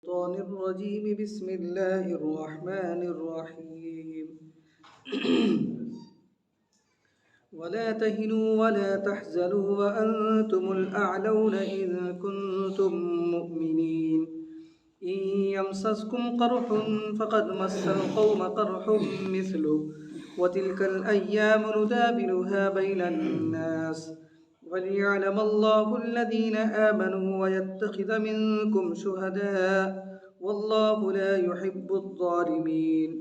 الشيطان الرجيم بسم الله الرحمن الرحيم ولا تهنوا ولا تحزنوا وأنتم الأعلون إن كنتم مؤمنين إن يمسسكم قرح فقد مس القوم قرح مثله وتلك الأيام نداولها بين الناس وليعلم الله الذين آمنوا ويتخذ منكم شهداء والله لا يحب الظالمين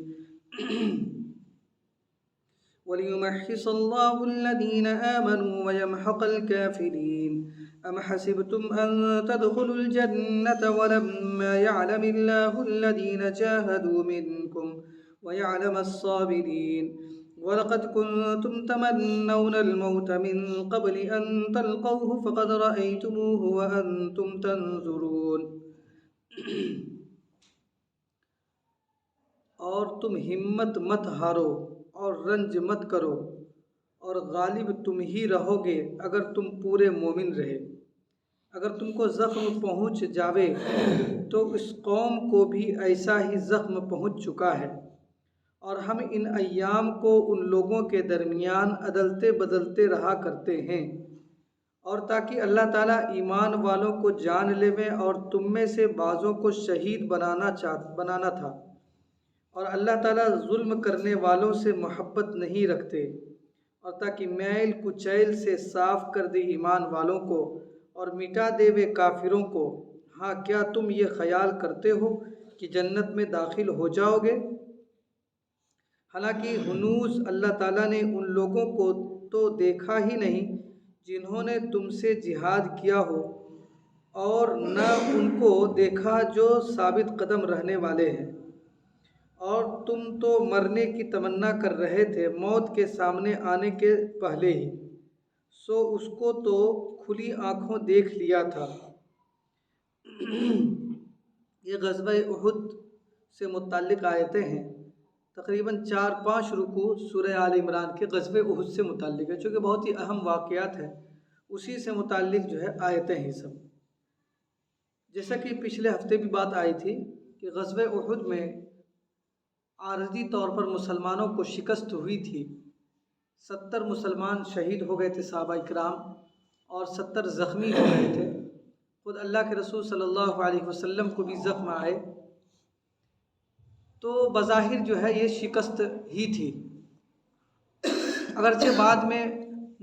وليمحص الله الذين آمنوا ويمحق الكافرين أم حسبتم أن تدخلوا الجنة ولما يعلم الله الذين جاهدوا منكم ويعلم الصابرين ولقد كنتم تمنون الموت من قبل أن تلقوه فقد رأيتموه وأنتم تنظرون اور تم ہمت مت ہارو اور رنج مت کرو اور غالب تم ہی رہو گے اگر تم پورے مومن رہے۔ اگر تم کو زخم پہنچ جاوے تو اس قوم کو بھی ایسا ہی زخم پہنچ چکا ہے، اور ہم ان ایام کو ان لوگوں کے درمیان عدلتے بدلتے رہا کرتے ہیں، اور تاکہ اللہ تعالیٰ ایمان والوں کو جان لیوے اور تم میں سے بعضوں کو شہید بنانا تھا، اور اللہ تعالیٰ ظلم کرنے والوں سے محبت نہیں رکھتے، اور تاکہ میل کچیل سے صاف کر دے ایمان والوں کو اور مٹا دے وے کافروں کو۔ ہاں کیا تم یہ خیال کرتے ہو کہ جنت میں داخل ہو جاؤ گے؟ حالانکہ ہنوز اللہ تعالیٰ نے ان لوگوں کو تو دیکھا ہی نہیں جنہوں نے تم سے جہاد کیا ہو، اور نہ ان کو دیکھا جو ثابت قدم رہنے والے ہیں، اور تم تو مرنے کی تمنا کر رہے تھے موت کے سامنے آنے کے پہلے ہی، سو اس کو تو کھلی آنکھوں دیکھ لیا تھا۔ یہ غزوہ احد سے متعلق آیتیں ہیں، تقریباً 4-5 رکوع سورہ آل عمران کے غزوہ احد سے متعلق ہے، چونکہ بہت ہی اہم واقعات ہیں، اسی سے متعلق جو ہے آیتیں ہیں سب۔ جیسا کہ پچھلے ہفتے بھی بات آئی تھی کہ غزوہ احد میں عارضی طور پر مسلمانوں کو شکست ہوئی تھی، 70 مسلمان شہید ہو گئے تھے صحابہ اکرام، اور 70 زخمی ہو گئے تھے۔ خود اللہ کے رسول صلی اللہ علیہ وسلم کو بھی زخم آئے، تو بظاہر جو ہے یہ شکست ہی تھی، اگرچہ بعد میں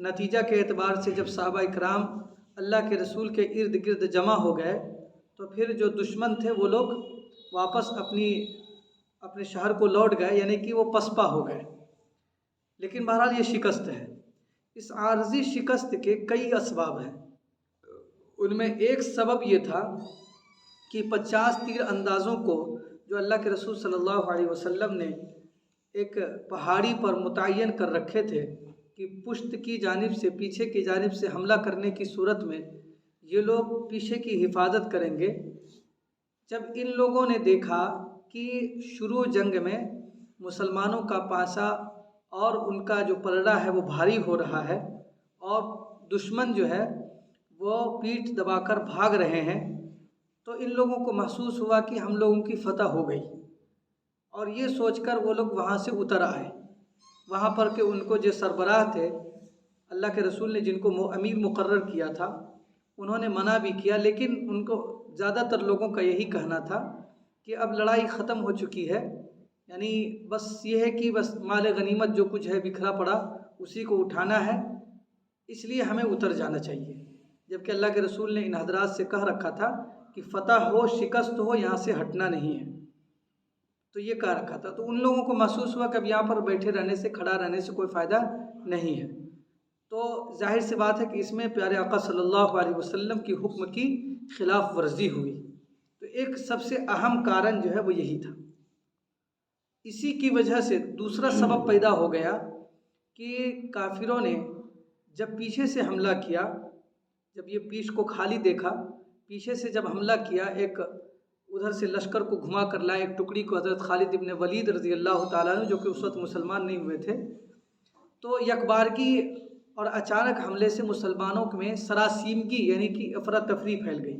نتیجہ کے اعتبار سے جب صحابہ اکرام اللہ کے رسول کے ارد گرد جمع ہو گئے تو پھر جو دشمن تھے وہ لوگ واپس اپنے شہر کو لوٹ گئے، یعنی کہ وہ پسپا ہو گئے۔ لیکن بہرحال یہ شکست ہے۔ اس عارضی شکست کے کئی اسباب ہیں، ان میں ایک سبب یہ تھا کہ 50 تیر اندازوں کو جو اللہ کے رسول صلی اللہ علیہ وسلم نے ایک پہاڑی پر متعین کر رکھے تھے کہ پشت کی جانب سے، پیچھے کی جانب سے حملہ کرنے کی صورت میں یہ لوگ پیچھے کی حفاظت کریں گے۔ جب ان لوگوں نے دیکھا کہ شروع جنگ میں مسلمانوں کا پانسا اور ان کا جو پلڑا ہے وہ بھاری ہو رہا ہے، اور دشمن جو ہے وہ پیٹھ دبا کر بھاگ رہے ہیں، تو ان لوگوں کو محسوس ہوا کہ ہم لوگوں کی فتح ہو گئی، اور یہ سوچ کر وہ لوگ وہاں سے اتر آئے۔ وہاں پر کہ ان کو جو سربراہ تھے اللہ کے رسول نے جن کو امیر مقرر کیا تھا، انہوں نے منع بھی کیا، لیکن ان کو زیادہ تر لوگوں کا یہی کہنا تھا کہ اب لڑائی ختم ہو چکی ہے، یعنی بس یہ ہے کہ بس مال غنیمت جو کچھ ہے بکھرا پڑا اسی کو اٹھانا ہے، اس لیے ہمیں اتر جانا چاہیے۔ جبکہ اللہ کے رسول نے ان حضرات سے کہہ رکھا تھا کہ فتح ہو شکست ہو یہاں سے ہٹنا نہیں ہے، تو یہ کہہ رکھا تھا۔ تو ان لوگوں کو محسوس ہوا کہ اب یہاں پر بیٹھے رہنے سے، کھڑا رہنے سے کوئی فائدہ نہیں ہے، تو ظاہر سی بات ہے کہ اس میں پیارے آقا صلی اللہ علیہ وسلم کی حکم کی خلاف ورزی ہوئی۔ تو ایک سب سے اہم کارن جو ہے وہ یہی تھا۔ اسی کی وجہ سے دوسرا سبب پیدا ہو گیا کہ کافروں نے جب پیچھے سے حملہ کیا، جب یہ پیٹھ کو خالی دیکھا، پیچھے سے جب حملہ کیا، ایک ادھر سے لشکر کو گھما کر لائے، ایک ٹکڑی کو حضرت خالد ابن ولید رضی اللہ تعالیٰ عنہ جو کہ اس وقت مسلمان نہیں ہوئے تھے، تو یکبارگی اور اچانک حملے سے مسلمانوں میں سراسیمگی یعنی کہ افراتفری پھیل گئی۔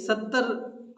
70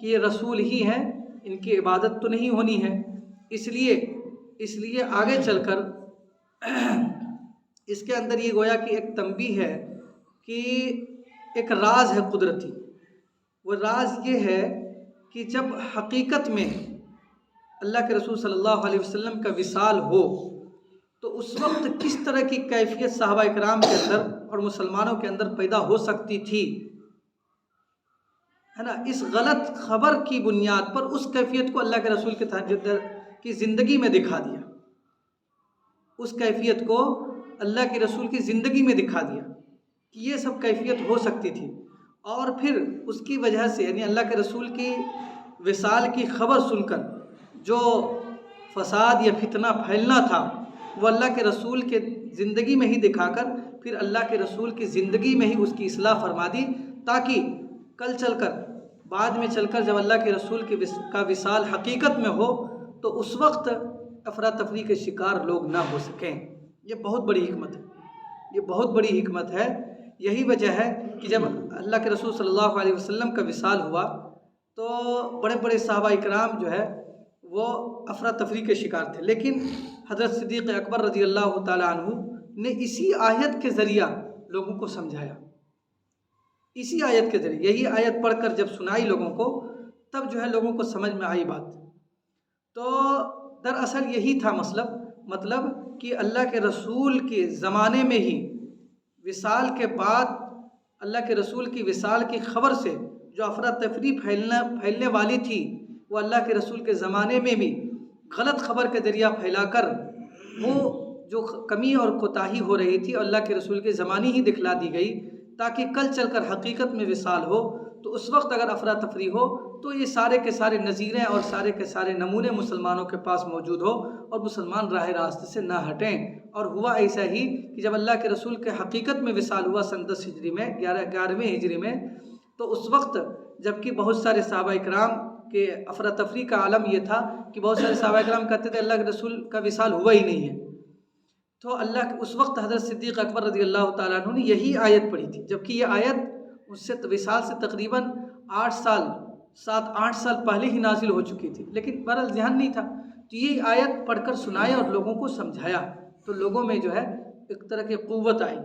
کہ یہ رسول ہی ہیں، ان کی عبادت تو نہیں ہونی ہے، اس لیے آگے چل کر اس کے اندر یہ گویا کہ ایک تنبیہ ہے کہ ایک راز ہے قدرتی. وہ راز یہ ہے کہ جب حقیقت میں اللہ کے رسول صلی اللہ علیہ وسلم کا وصال ہو تو اس وقت کس طرح کی کیفیت صحابہ کرام کے اندر اور مسلمانوں کے اندر پیدا ہو سکتی تھی، ہے نا. اس غلط خبر کی بنیاد پر اس کیفیت کو اللہ کے رسول کی زندگی میں دکھا دیا، اس کیفیت کو اللہ کے رسول کی زندگی میں دکھا دیا کہ یہ سب کیفیت ہو سکتی تھی. اور پھر اس کی وجہ سے یعنی اللہ کے رسول کی وصال کی خبر سن کر جو فساد یا فتنہ پھیلنا تھا وہ اللہ کے رسول کے زندگی میں ہی دکھا کر پھر اللہ کے رسول کی زندگی میں ہی اس کی اصلاح فرما دی، تاکہ کل چل کر بعد میں چل کر جب اللہ کے رسول کا وصال حقیقت میں ہو تو اس وقت افراتفری کے شکار لوگ نہ ہو سکیں. یہ بہت بڑی حکمت ہے، یہ بہت بڑی حکمت ہے. یہی وجہ ہے کہ جب اللہ کے رسول صلی اللہ علیہ وسلم کا وصال ہوا تو بڑے بڑے صحابہ اکرام جو ہے وہ افراتفری کے شکار تھے، لیکن حضرت صدیق اکبر رضی اللہ تعالیٰ عنہ نے اسی آیت کے ذریعہ لوگوں کو سمجھایا. اسی آیت کے ذریعے یہی آیت پڑھ کر جب سنائی لوگوں کو تب جو ہے لوگوں کو سمجھ میں آئی بات. تو دراصل یہی تھا مطلب کہ اللہ کے رسول کے زمانے میں ہی وصال کے بعد اللہ کے رسول کی وصال کی خبر سے جو افراتفری پھیلنے والی تھی وہ اللہ کے رسول کے زمانے میں بھی غلط خبر کے ذریعہ پھیلا کر وہ جو کمی اور کوتاہی ہو رہی تھی اللہ کے رسول کے زمانے ہی دکھلا دی گئی، تاکہ کل چل کر حقیقت میں وصال ہو تو اس وقت اگر افراتفری ہو تو یہ سارے کے سارے نظیریں اور سارے کے سارے نمونے مسلمانوں کے پاس موجود ہو اور مسلمان راہ راست سے نہ ہٹیں. اور ہوا ایسا ہی کہ جب اللہ کے رسول کے حقیقت میں وصال ہوا سن 10 ہجری میں 11ویں ہجری میں، تو اس وقت جبکہ بہت سارے صحابہ اکرام کے افراتفری کا عالم یہ تھا کہ بہت سارے صحابہ اکرام کہتے تھے اللہ کے رسول کا وصال ہوا ہی نہیں ہے. تو اس وقت حضرت صدیق اکبر رضی اللہ تعالیٰ عنہ نے یہی آیت پڑھی تھی، جبکہ یہ آیت اس سے وصال سے تقریباً 7-8 سال پہلے ہی نازل ہو چکی تھی، لیکن بہرحال ذہن نہیں تھا. تو یہ آیت پڑھ کر سنایا اور لوگوں کو سمجھایا تو لوگوں میں جو ہے ایک طرح کی قوت آئی.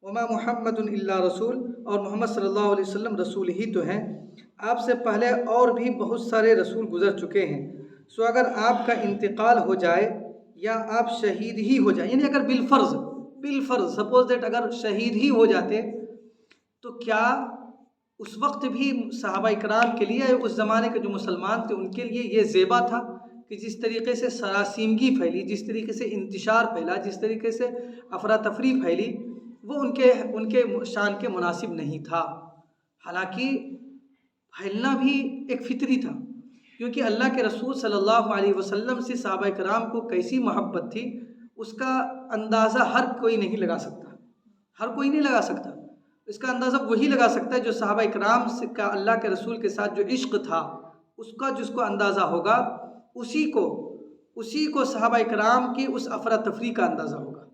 وما محمد الا رسول، اور محمد صلی اللہ علیہ وسلم رسول ہی تو ہیں، آپ سے پہلے اور بھی بہت سارے رسول گزر چکے ہیں، سو اگر آپ کا انتقال ہو جائے یا آپ شہید ہی ہو جائیں، یعنی اگر بالفرض سپوز دیٹ اگر شہید ہی ہو جاتے تو کیا اس وقت بھی صحابہ اکرام کے لیے اس زمانے کے جو مسلمان تھے ان کے لیے یہ زیبا تھا کہ جس طریقے سے سراسیمگی پھیلی، جس طریقے سے انتشار پھیلا، جس طریقے سے افراتفری پھیلی، وہ ان کے شان کے مناسب نہیں تھا. حالانکہ پھیلنا بھی ایک فطری تھا، کیونکہ اللہ کے رسول صلی اللہ علیہ وسلم سے صحابہ کرام کو کیسی محبت تھی اس کا اندازہ ہر کوئی نہیں لگا سکتا. اس کا اندازہ وہی لگا سکتا ہے جو صحابہ کرام کا اللہ کے رسول کے ساتھ جو عشق تھا اس کا جس کو اندازہ ہوگا اسی کو صحابہ کرام کی اس افراتفری کا اندازہ ہوگا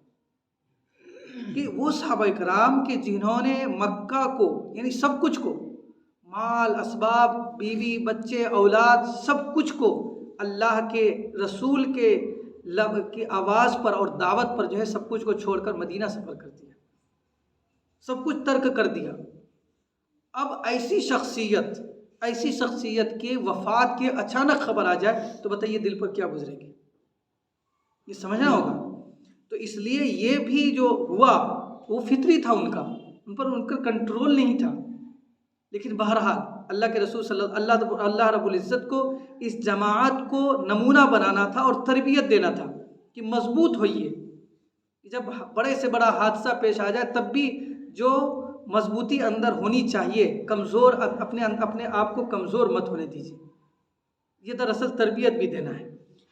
کہ وہ صحابہ کرام کے جنہوں نے مکہ کو یعنی سب کچھ کو، مال اسباب بیوی بچے اولاد سب کچھ کو اللہ کے رسول کے کی آواز پر اور دعوت پر جو ہے سب کچھ کو چھوڑ کر مدینہ سفر کر دیا، سب کچھ ترک کر دیا. اب ایسی شخصیت کی وفات کی اچانک خبر آ جائے تو بتائیے دل پر کیا گزرے گی، یہ سمجھنا ہوگا. تو اس لیے یہ بھی جو ہوا وہ فطری تھا، ان پر کنٹرول نہیں تھا. لیکن بہرحال اللہ کے رسول اللہ رب العزت کو اس جماعت کو نمونہ بنانا تھا اور تربیت دینا تھا کہ مضبوط ہوئیے. جب بڑے سے بڑا حادثہ پیش آ جائے تب بھی جو مضبوطی اندر ہونی چاہیے، کمزور اپنے آپ کو کمزور مت ہونے دیجیے. یہ دراصل تربیت بھی دینا ہے.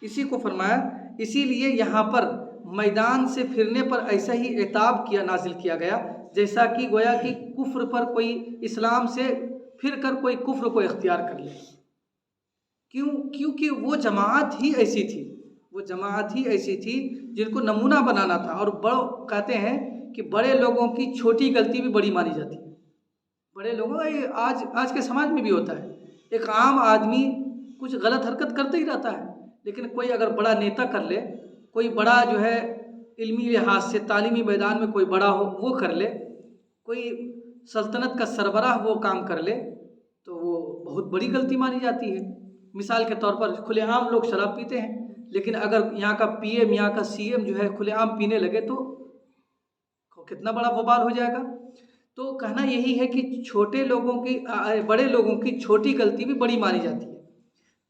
اسی کو فرمایا، اسی لیے یہاں پر میدان سے پھرنے پر ایسا ہی عتاب نازل کیا گیا جیسا کہ گویا کہ کفر پر کوئی اسلام سے پھر کر کوئی کفر کو اختیار کر لے. کیونکہ وہ جماعت ہی ایسی تھی جن کو نمونہ بنانا تھا. اور کہتے ہیں کہ بڑے لوگوں کی چھوٹی غلطی بھی بڑی مانی جاتی ہے. بڑے لوگوں یہ آج کے سماج میں بھی ہوتا ہے، ایک عام آدمی کچھ غلط حرکت کرتا ہی رہتا ہے، لیکن کوئی اگر بڑا نیتا کر لے، کوئی بڑا جو ہے علمی لحاظ سے تعلیمی میدان میں کوئی بڑا ہو وہ کر لے، کوئی سلطنت کا سربراہ وہ کام کر لے، تو وہ بہت بڑی غلطی مانی جاتی ہے۔ مثال کے طور پر کھلے عام لوگ شراب پیتے ہیں، لیکن اگر یہاں کا پی ایم، یہاں کا سی ایم جو ہے کھلے عام پینے لگے تو کتنا بڑا وبال ہو جائے گا۔ تو کہنا یہی ہے کہ چھوٹے لوگوں کی بڑے لوگوں کی چھوٹی غلطی بھی بڑی مانی جاتی ہے،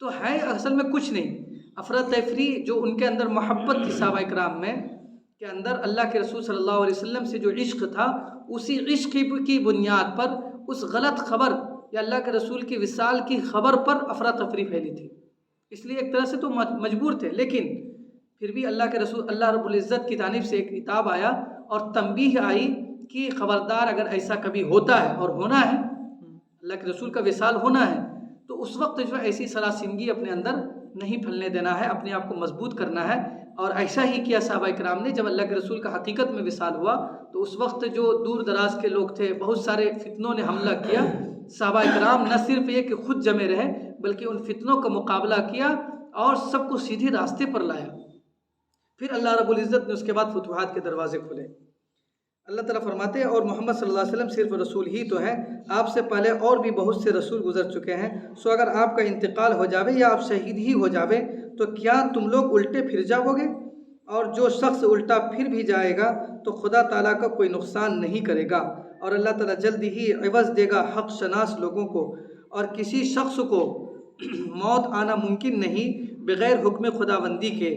تو ہے اصل میں کچھ نہیں، افراتفری جو ان کے اندر محبت تھی صحابہ کرام میں کے اندر اللہ کے رسول صلی اللہ علیہ وسلم سے جو عشق تھا، اسی عشق کی بنیاد پر اس غلط خبر یا اللہ کے رسول کی وصال کی خبر پر افراتفری پھیلی تھی، اس لیے ایک طرح سے تو مجبور تھے، لیکن پھر بھی اللہ کے رسول اللہ رب العزت کی جانب سے ایک کتاب آیا اور تنبیہ آئی کہ خبردار اگر ایسا کبھی ہوتا ہے اور ہونا ہے، اللہ کے رسول کا وصال ہونا ہے، تو اس وقت جو ہے ایسی سراسیمگی اپنے اندر نہیں پھیلنے دینا ہے، اپنے آپ کو مضبوط کرنا ہے۔ اور ایسا ہی کیا صحابہ کرام نے، جب اللہ کے رسول کا حقیقت میں وصال ہوا تو اس وقت جو دور دراز کے لوگ تھے، بہت سارے فتنوں نے حملہ کیا، صحابہ کرام نہ صرف یہ کہ خود جمے رہے بلکہ ان فتنوں کا مقابلہ کیا اور سب کو سیدھے راستے پر لایا۔ پھر اللہ رب العزت نے اس کے بعد فتوحات کے دروازے کھولے۔ اللہ تعالیٰ فرماتے ہیں اور محمد صلی اللہ علیہ وسلم صرف رسول ہی تو ہے، آپ سے پہلے اور بھی بہت سے رسول گزر چکے ہیں، سو اگر آپ کا انتقال ہو جاوے یا آپ شہید ہی ہو جاوے تو کیا تم لوگ الٹے پھر جاؤ گے؟ اور جو شخص الٹا پھر بھی جائے گا تو خدا تعالیٰ کا کوئی نقصان نہیں کرے گا، اور اللہ تعالیٰ جلد ہی عوض دے گا حق شناس لوگوں کو۔ اور کسی شخص کو موت آنا ممکن نہیں بغیر حکم خداوندی کے،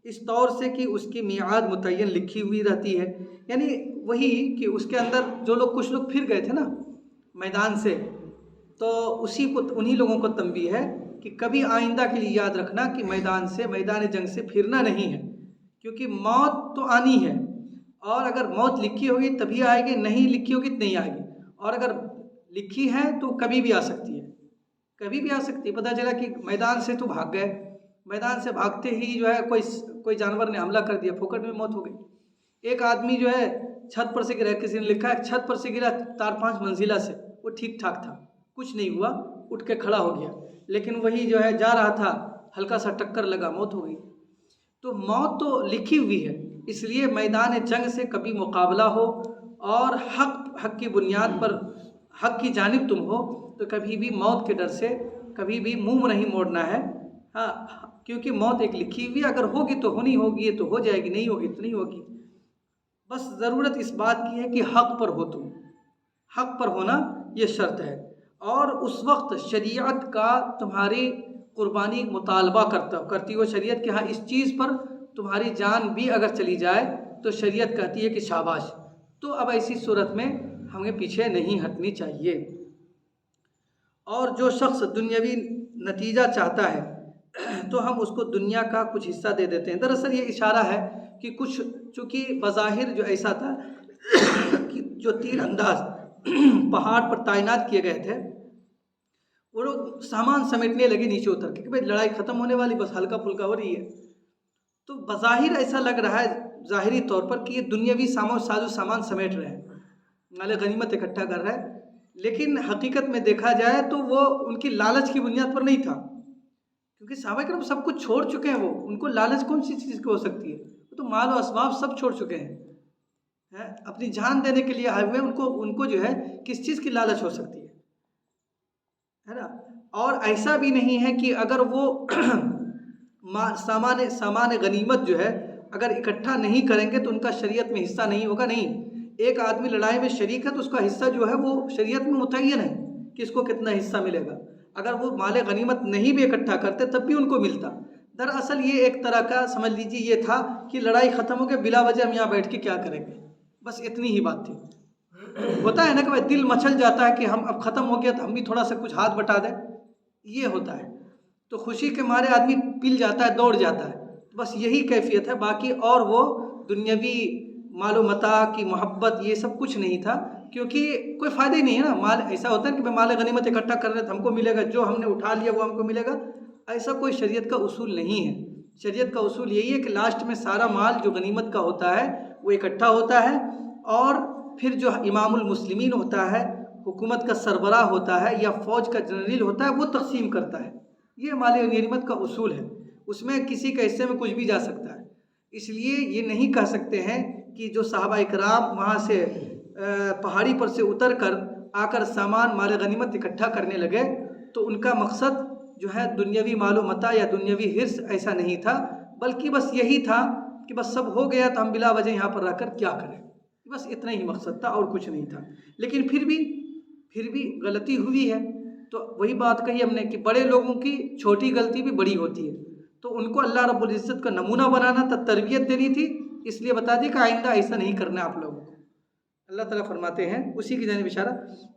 اس طور سے کہ اس کی میعاد متعین لکھی ہوئی رہتی ہے، یعنی وہی کہ اس کے اندر جو لوگ کچھ لوگ پھر گئے تھے نا میدان سے، تو انہی لوگوں کو تنبیہ ہے کہ کبھی آئندہ کے لیے یاد رکھنا کہ میدان جنگ سے پھرنا نہیں ہے، کیونکہ موت تو آنی ہے، اور اگر موت لکھی ہوگی تبھی آئے گی، نہیں لکھی ہوگی تو نہیں آئے گی، اور اگر لکھی ہے تو کبھی بھی آ سکتی ہے، کبھی بھی آ سکتی ہے۔ پتہ چلا کہ میدان سے تو بھاگ گئے، میدان سے بھاگتے ہی جو ہے کوئی جانور نے حملہ کر دیا، پھوکٹ میں موت ہو گئی۔ ایک آدمی جو ہے چھت پر سے گرا، کسی نے لکھا ہے چھت پر سے گرا 4-5 منزلہ سے، وہ ٹھیک ٹھاک تھا، کچھ نہیں ہوا، اٹھ کے کھڑا ہو گیا، لیکن وہی جو ہے جا رہا تھا، ہلکا سا ٹکر لگا، موت ہو گئی۔ تو موت تو لکھی ہوئی ہے، اس لیے میدان جنگ سے کبھی مقابلہ ہو اور حق کی بنیاد پر حق کی جانب تم ہو تو کبھی بھی موت کے ڈر سے کبھی بھی منہ نہیں موڑنا ہے، ہاں، کیونکہ موت ایک لکھی ہوئی، اگر ہوگی تو ہونی ہوگی تو ہو جائے گی، نہیں ہوگی تو نہیں ہوگی۔ بس ضرورت اس بات کی ہے کہ حق پر ہو، تم حق پر ہونا یہ شرط ہے، اور اس وقت شریعت کا تمہاری قربانی مطالبہ کرتی ہو شریعت کہ ہاں اس چیز پر تمہاری جان بھی اگر چلی جائے تو شریعت کہتی ہے کہ شاباش، تو اب ایسی صورت میں ہمیں پیچھے نہیں ہٹنی چاہیے۔ اور جو شخص دنیاوی نتیجہ چاہتا ہے تو ہم اس کو دنیا کا کچھ حصہ دے دیتے ہیں۔ دراصل یہ اشارہ ہے کہ کچھ چونکہ بظاہر جو ایسا تھا کہ جو تیر انداز پہاڑ پر تعینات کیے گئے تھے وہ لوگ سامان سمیٹنے لگے نیچے اتر کے کہ بھائی لڑائی ختم ہونے والی، بس ہلکا پھلکا ہو رہی ہے، تو بظاہر ایسا لگ رہا ہے ظاہری طور پر کہ یہ دنیاوی ساز و سامان سمیٹ رہے ہیں، مال غنیمت اکٹھا کر رہے ہیں، لیکن حقیقت میں دیکھا جائے تو وہ ان کی لالچ کی بنیاد پر نہیں تھا، کیونکہ صحابہ کرام سب کچھ چھوڑ چکے ہیں، وہ ان کو لالچ کون سی چیز کی ہو سکتی ہے، وہ تو مال و اسباب سب چھوڑ چکے ہیں، اپنی جان دینے کے لیے آئے ہوئے، ان کو جو ہے کس چیز کی لالچ ہو سکتی ہے نا۔ اور ایسا بھی نہیں ہے کہ اگر وہ سامان غنیمت جو ہے اگر اکٹھا نہیں کریں گے تو ان کا شریعت میں حصہ نہیں ہوگا، نہیں، ایک آدمی لڑائی میں شریک ہے تو اس کا حصہ جو ہے وہ شریعت میں متعین ہے کہ اس کو کتنا حصہ ملے گا، اگر وہ مال غنیمت نہیں بھی اکٹھا کرتے تب بھی ان کو ملتا۔ دراصل یہ ایک طرح کا سمجھ لیجیے یہ تھا کہ لڑائی ختم ہو گئی، بلا وجہ ہم یہاں بیٹھ کے کیا کریں گے، بس اتنی ہی بات تھی۔ ہوتا ہے نا کہ بھائی دل مچل جاتا ہے کہ ہم اب ختم ہو گیا تو ہم بھی تھوڑا سا کچھ ہاتھ بٹا دیں، یہ ہوتا ہے، تو خوشی کے مارے آدمی پل جاتا ہے، دوڑ جاتا ہے، بس یہی کیفیت ہے، باقی اور وہ دنیاوی مال و متاع کی محبت یہ سب کچھ نہیں تھا، کیونکہ کوئی فائدہ ہی نہیں ہے نا۔ مال ایسا ہوتا ہے کہ مال غنیمت اکٹھا کر رہے ہیں تو ہم کو ملے گا، جو ہم نے اٹھا لیا وہ ہم کو ملے گا، ایسا کوئی شریعت کا اصول نہیں ہے۔ شریعت کا اصول یہی ہے کہ لاسٹ میں سارا مال جو غنیمت کا ہوتا ہے وہ اکٹھا ہوتا ہے، اور پھر جو امام المسلمین ہوتا ہے حکومت کا سربراہ ہوتا ہے یا فوج کا جنرل ہوتا ہے وہ تقسیم کرتا ہے. یہ مال غنیمت کا اصول ہے، اس میں کسی کے حصے میں کچھ بھی جا سکتا ہے. اس لیے یہ نہیں کہہ سکتے ہیں کہ جو صحابہ اکرام وہاں سے پہاڑی پر سے اتر کر آ کر سامان مال غنیمت اکٹھا کرنے لگے تو ان کا مقصد جو ہے دنیاوی مال و متاع یا دنیاوی حرص ایسا نہیں تھا، بلکہ بس یہی تھا کہ بس سب ہو گیا تو ہم بلا وجہ یہاں پر رہ کر کیا کریں، بس اتنا ہی مقصد تھا اور کچھ نہیں تھا. لیکن پھر بھی غلطی ہوئی ہے. تو وہی بات کہی ہم نے کہ بڑے لوگوں کی چھوٹی غلطی بھی بڑی ہوتی ہے، تو ان کو اللہ رب العزت کا نمونہ بنانا تھا، تربیت دینی تھی، اس لیے بتا دی کہ آئندہ ایسا نہیں کرنا آپ لوگوں کو. اللہ تعالیٰ فرماتے ہیں اسی کی جانب اشارہ،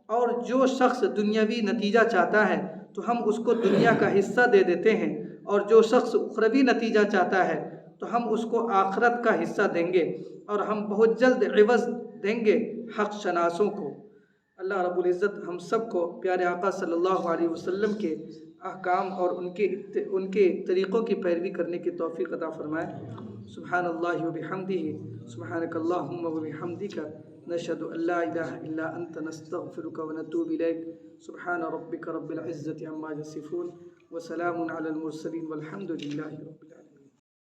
اور جو شخص دنیاوی نتیجہ چاہتا ہے تو ہم اس کو دنیا کا حصہ دے دیتے ہیں، اور جو شخص اخروی نتیجہ چاہتا ہے تو ہم اس کو آخرت کا حصہ دیں گے، اور ہم بہت جلد عوض دیں گے حق شناسوں کو. اللہ رب العزت ہم سب کو پیارے آقا صلی اللہ علیہ وسلم کے احکام اور ان کے طریقوں کی پیروی کرنے کی توفیق عطا فرمائے. سبحان اللہ وبحمدہ، سبحانک اللہم وبحمدک، نشہد ان لا الہ الا انت، نستغفرک ونتوب الیک. سبحان ربک رب العزت عما یصفون، وسلام علی المرسلین، والحمد للہ رب العالمین.